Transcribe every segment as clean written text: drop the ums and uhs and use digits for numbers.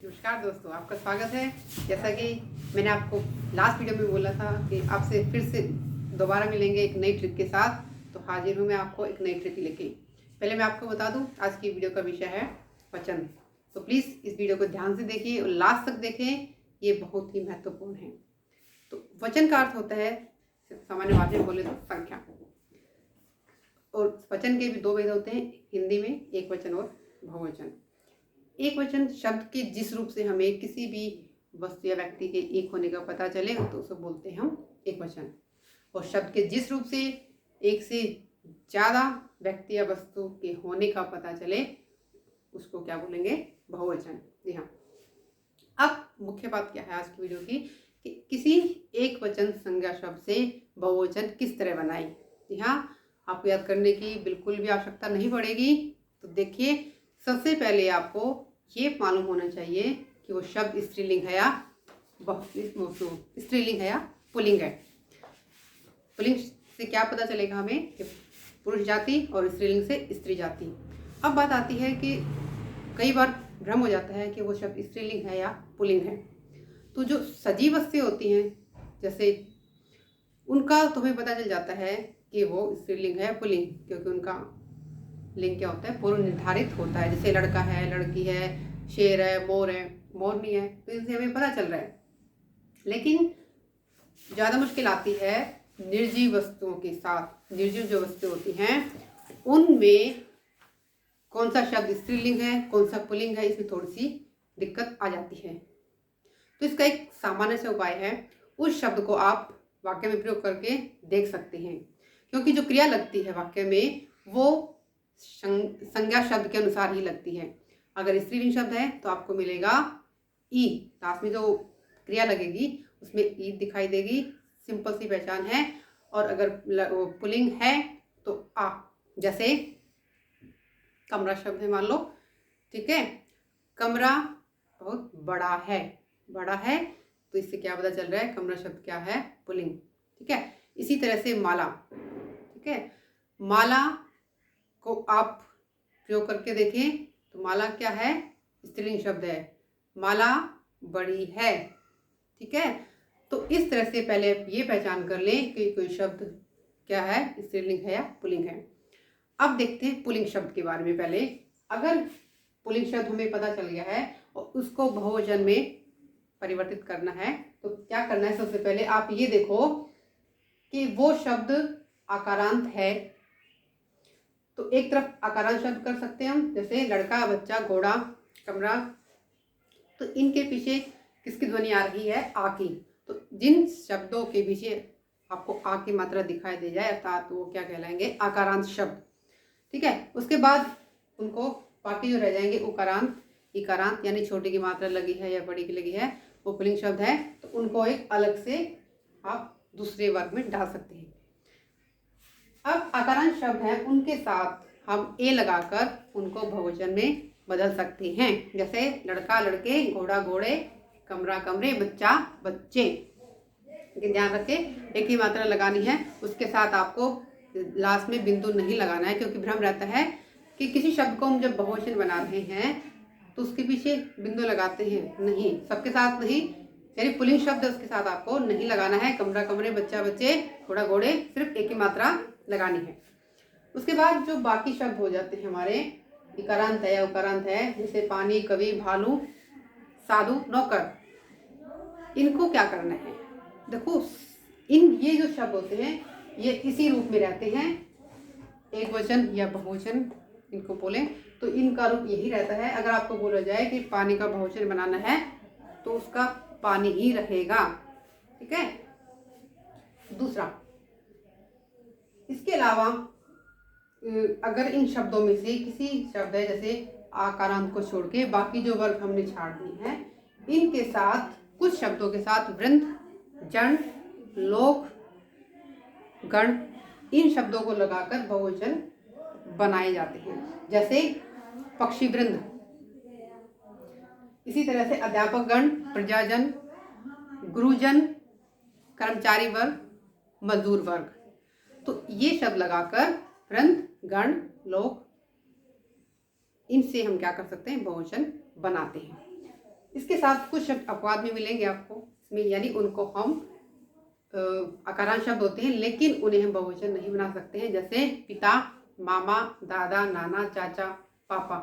नमस्कार दोस्तों, आपका स्वागत है। जैसा कि मैंने आपको लास्ट वीडियो में बोला था कि आपसे फिर से दोबारा मिलेंगे एक नई ट्रिक के साथ, तो हाजिर हूँ मैं आपको एक नई ट्रिक लेके। पहले मैं आपको बता दूँ, आज की वीडियो का विषय है वचन। तो प्लीज़ इस वीडियो को ध्यान से देखिए और लास्ट तक देखें, ये बहुत ही महत्वपूर्ण है। तो वचन का अर्थ होता है, सामान्य भाषा में बोले तो संख्या। और वचन के भी दो भेद होते हैं हिंदी में, एक वचन और बहुवचन। एक वचन शब्द के जिस रूप से हमें किसी भी वस्तु या व्यक्ति के एक होने का पता चले तो उसे बोलते हैं हम एक वचन। और शब्द के जिस रूप से एक से ज़्यादा व्यक्ति या वस्तु के होने का पता चले उसको क्या बोलेंगे? बहुवचन। जी हाँ। अब मुख्य बात क्या है आज की वीडियो की कि किसी एक वचन संज्ञा शब्द से बहुवचन किस तरह बनाई। जी हाँ, आपको याद करने की बिल्कुल भी आवश्यकता नहीं पड़ेगी। तो देखिए, सबसे पहले आपको ये मालूम होना चाहिए कि वो शब्द स्त्रीलिंग है या स्त्रीलिंग है या पुल्लिंग है। पुल्लिंग से क्या पता चलेगा हमें कि पुरुष जाति और स्त्रीलिंग से स्त्री जाति। अब बात आती है कि कई बार भ्रम हो जाता है कि वो शब्द स्त्रीलिंग है या पुल्लिंग है। तो जो सजीव वस्तुएं होती हैं, जैसे उनका तुम्हें पता चल जाता है कि वो स्त्रीलिंग है पुल्लिंग, क्योंकि उनका लिंग क्या होता है? पूर्व निर्धारित होता है। जैसे लड़का है, लड़की है, शेर है, मोर है, मोरनी है, तो इनसे हमें पता चल रहा है। लेकिन ज़्यादा मुश्किल आती है निर्जीव वस्तुओं के साथ। निर्जीव जो वस्तु होती हैं उनमें कौन सा शब्द स्त्रीलिंग है, कौन सा पुल्लिंग है, इसमें थोड़ी सी दिक्कत आ जाती है। तो इसका एक सामान्य से उपाय है, उस शब्द को आप वाक्य में प्रयोग करके देख सकते हैं, क्योंकि जो क्रिया लगती है वाक्य में वो संज्ञा शब्द के अनुसार ही लगती है। अगर स्त्रीलिंग शब्द है तो आपको मिलेगा ई, लास्ट में जो क्रिया लगेगी उसमें ई दिखाई देगी, सिंपल सी पहचान है। और अगर पुल्लिंग है तो आ। जैसे कमरा शब्द है, मान लो, ठीक है, कमरा बहुत बड़ा है, बड़ा है, तो इससे क्या पता चल रहा है? कमरा शब्द क्या है? पुल्लिंग। ठीक है। इसी तरह से माला, ठीक है, माला को आप प्रयोग करके देखें तो माला क्या है? स्त्रीलिंग शब्द है। माला बड़ी है, ठीक है। तो इस तरह से पहले आप ये पहचान कर लें कि कोई शब्द क्या है, स्त्रीलिंग है या पुल्लिंग है। अब देखते हैं पुल्लिंग शब्द के बारे में। पहले अगर पुल्लिंग शब्द हमें पता चल गया है और उसको बहुवचन में परिवर्तित करना है तो क्या करना है? सबसे पहले आप ये देखो कि वो शब्द आकारांत है। तो एक तरफ आकारांत शब्द कर सकते हैं हम, जैसे लड़का, बच्चा, घोड़ा, कमरा। तो इनके पीछे किसकी ध्वनि आ रही है? आ की। तो जिन शब्दों के पीछे आपको आ की मात्रा दिखाई दे जाए अर्थात वो क्या कहलाएंगे? आकारांत शब्द। ठीक है। उसके बाद उनको बाकी जो रह जाएंगे उकारांत, इकारांत, यानी छोटी की मात्रा लगी है या बड़ी की लगी है, वो पुल्लिंग शब्द है, तो उनको एक अलग से आप दूसरे वर्ग में डाल सकते हैं। अब आकारांत शब्द हैं उनके साथ हम ए लगाकर उनको बहुवचन में बदल सकते हैं। जैसे लड़का, लड़के, घोड़ा, घोड़े, कमरा, कमरे, बच्चा, बच्चे। लेकिन ध्यान रखें, एक ही मात्रा लगानी है, उसके साथ आपको लास्ट में बिंदु नहीं लगाना है, क्योंकि भ्रम रहता है कि किसी शब्द को हम जब बहुवचन बना रहे हैं तो उसके पीछे बिंदु लगाते हैं। नहीं, सबके साथ नहीं, यानी पुल्लिंग शब्द उसके साथ आपको नहीं लगाना है। कमरा, कमरे, बच्चा, बच्चे, घोड़ा, घोड़े, सिर्फ एक ही मात्रा लगानी है। उसके बाद जो बाकी शब्द हो जाते हैं हमारे, इकारांत है या उकारांत है, जैसे पानी, कवि, भालू, साधु, नौकर, इनको क्या करना है? देखो, ये जो शब्द होते हैं ये इसी रूप में रहते हैं, एक वचन या बहुवचन इनको बोले तो इनका रूप यही रहता है। अगर आपको बोला जाए कि पानी का बहुवचन बनाना है तो उसका पानी ही रहेगा। ठीक है। दूसरा, इसके अलावा अगर इन शब्दों में से किसी शब्द है, जैसे आकारांत को छोड़ के बाकी जो वर्ग हमने छाड़ दिए हैं, इनके साथ कुछ शब्दों के साथ वृंद, जन, लोक, गण, इन शब्दों को लगाकर बहुवचन बनाए जाते हैं। जैसे पक्षी वृंद, इसी तरह से अध्यापक गण, प्रजाजन, गुरुजन, कर्मचारी वर्ग, मजदूर वर्ग। तो ये शब्द लगाकर वृंद, गण, लोक, इनसे हम क्या कर सकते हैं? बहुवचन बनाते हैं। इसके साथ कुछ शब्द अपवाद में मिलेंगे आपको इसमें, यानी उनको हम अकारांत शब्द होते हैं लेकिन उन्हें हम बहुवचन नहीं बना सकते हैं। जैसे पिता, मामा, दादा, नाना, चाचा, पापा,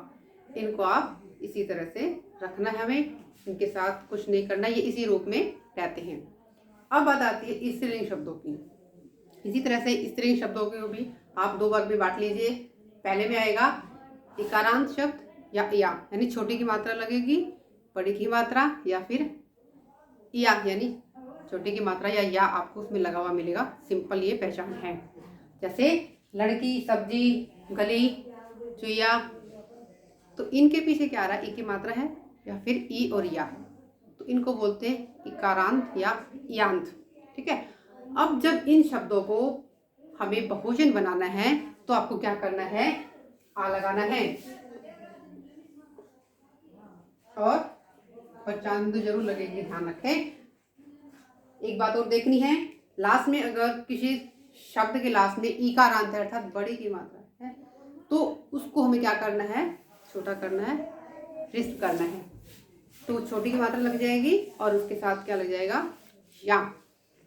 इनको आप इसी तरह से रखना है हमें, इनके साथ कुछ नहीं करना, ये इसी रूप में रहते हैं। अब बात आती है स्त्रीलिंग शब्दों की। इसी तरह से स्त्रीलिंग शब्दों को भी आप दो वर्ग में बांट लीजिए। पहले में आएगा इकारांत शब्द या यानी छोटी की मात्रा लगेगी, बड़ी की मात्रा, या फिर यानी छोटी की मात्रा या आपको उसमें लगा हुआ मिलेगा। सिंपल ये पहचान है। जैसे लड़की, सब्जी, गली, चुईया, तो इनके पीछे क्या आ रहा है, ई की मात्रा है या फिर ई और या, तो इनको बोलते हैं इकारांत या यांत। ठीक है। अब जब इन शब्दों को हमें बहुवचन बनाना है तो आपको क्या करना है, आ लगाना है और पहचान तो जरूर लगेगी, ध्यान रखें। एक बात और देखनी है, लास्ट में अगर किसी शब्द के लास्ट में ईकारांत है अर्थात बड़ी की मात्रा है तो उसको हमें क्या करना है, छोटा करना है, रिस्ट करना है। तो छोटी की मात्रा लग जाएगी और उसके साथ क्या लग जाएगा, या।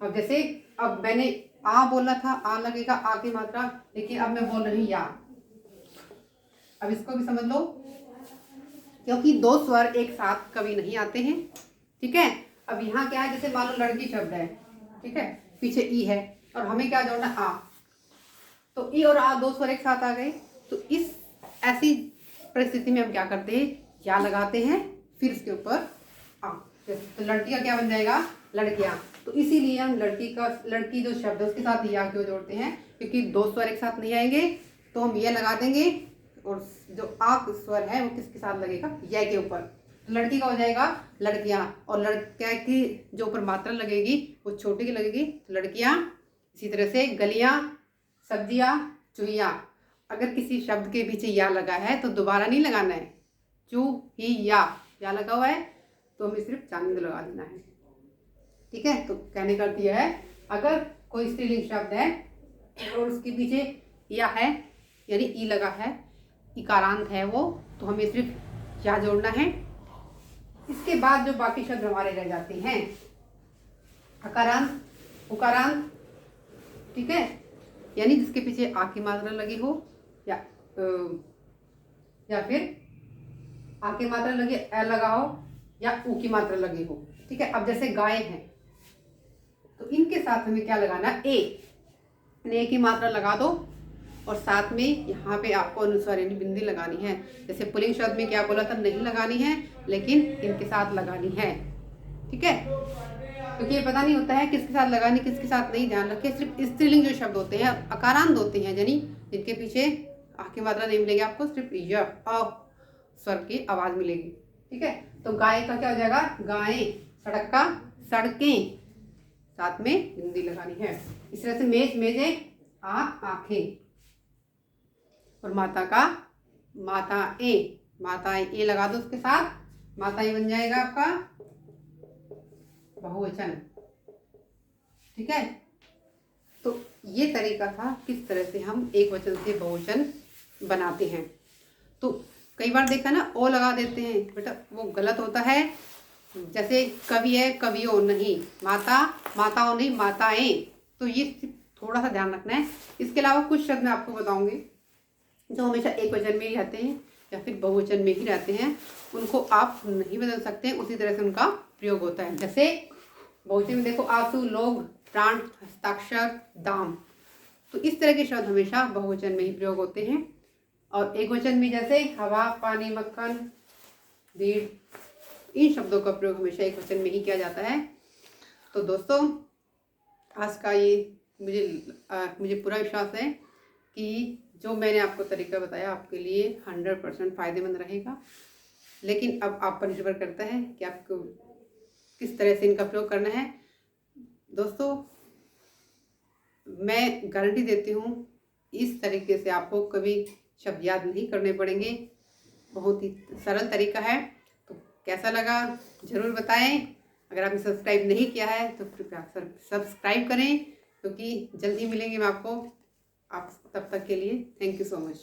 अब जैसे अब मैंने आ बोला था, आ लगेगा आ की मात्रा, लेकिन अब मैं बोल रही या। अब इसको भी समझ लो, क्योंकि दो स्वर एक साथ कभी नहीं आते हैं। ठीक है। अब यहाँ क्या है, जैसे मान लो लड़की शब्द है, ठीक है, पीछे ई है और हमें क्या जोड़ना, आ, तो ई और आ दो स्वर एक साथ आ गए। तो इस ऐसी परिस्थिति में हम क्या करते हैं, या लगाते हैं, फिर इसके ऊपर आ। तो लड़की का क्या बन जाएगा, लड़कियां। तो इसीलिए हम लड़की जो शब्द है उसके साथ या क्यों जोड़ते हैं, क्योंकि दो स्वर एक साथ नहीं आएंगे तो हम ये लगा देंगे और जो आ स्वर है वो किसके साथ लगेगा, या के ऊपर। लड़की का हो जाएगा लड़कियां, और लड़कियां की जो ऊपर मात्रा लगेगी वो छोटी की लगेगी, तो लड़कियां। इसी तरह से गलियां, सब्जियां, चुईया। अगर किसी शब्द के पीछे या लगा है तो दोबारा नहीं लगाना है, चू ही या लगा हुआ है तो हमें सिर्फ चांद लगा देना है। ठीक है। तो कहने का अर्थ यह है, अगर कोई स्त्रीलिंग शब्द है और उसके पीछे या है यानी ई लगा है, इकारांत है वो, तो हमें सिर्फ या जोड़ना है। इसके बाद जो बाकी शब्द हमारे रह जाते हैं, अकारांत, उकारांत, ठीक है, यानी जिसके पीछे आ की मात्रा लगी हो या फिर आ की मात्रा लगी, ए लगा हो या ऊ की मात्रा लगी हो। ठीक है। अब जैसे गाय है तो इनके साथ हमें क्या लगाना, ए की मात्रा लगा दो और साथ में यहाँ पे आपको अनुस्वार यानी बिंदी लगानी है। जैसे पुल्लिंग शब्द में क्या बोला था, नहीं लगानी है, लेकिन इनके साथ लगानी है। ठीक है। क्योंकि ये पता नहीं होता है किसके साथ लगानी किसके साथ नहीं, ध्यान रखें। सिर्फ स्त्रीलिंग जो शब्द होते हैं अकारांत होते हैं, यानी जिनके पीछे आ की मात्रा नहीं मिलेगी आपको, सिर्फ य अ स्वर की आवाज मिलेगी। ठीक है। तो गाय का क्या हो जाएगा, गायें। सड़क का सड़कें, साथ में बिंदी लगानी है। इस तरह से मेज, मेजे, आँख, आँखें। और माता का माताएं, माताएं ए लगा दो उसके साथ, माताएं बन जाएगा आपका बहुवचन। ठीक है। तो ये तरीका था किस तरह से हम एक वचन से बहुवचन बनाते हैं। तो कई बार देखा ना, ओ लगा देते हैं, बेटा वो गलत होता है। जैसे कवि है, कवियों नहीं, माता, माताओं नहीं, माताएं। तो ये थोड़ा सा ध्यान रखना है। इसके अलावा कुछ शब्द मैं आपको बताऊंगी जो हमेशा एक वचन में ही रहते हैं या फिर बहुवचन में ही रहते हैं, उनको आप नहीं बदल सकते, उसी तरह से उनका प्रयोग होता है। जैसे बहुवचन में देखो, आंसू, लोग, प्राण, हस्ताक्षर, दाम। तो इस तरह के शब्द हमेशा बहुवचन में ही प्रयोग होते हैं। और एक वचन में जैसे हवा, पानी, मक्खन, भीड़, इन शब्दों का प्रयोग हमेशा एक वचन में ही किया जाता है। तो दोस्तों, आज का ये मुझे पूरा विश्वास है कि जो मैंने आपको तरीका बताया आपके लिए 100% फ़ायदेमंद रहेगा। लेकिन अब आप पर निर्भर करता है कि आपको किस तरह से इनका प्रयोग करना है। दोस्तों, मैं गारंटी देती हूँ इस तरीके से आपको कभी शब्द याद नहीं करने पड़ेंगे। बहुत ही सरल तरीका है। तो कैसा लगा ज़रूर बताएं। अगर आपने सब्सक्राइब नहीं किया है तो कृपया सब्सक्राइब करें, क्योंकि जल्दी मिलेंगे मैं आपको। आप तब तक के लिए थैंक यू सो मच।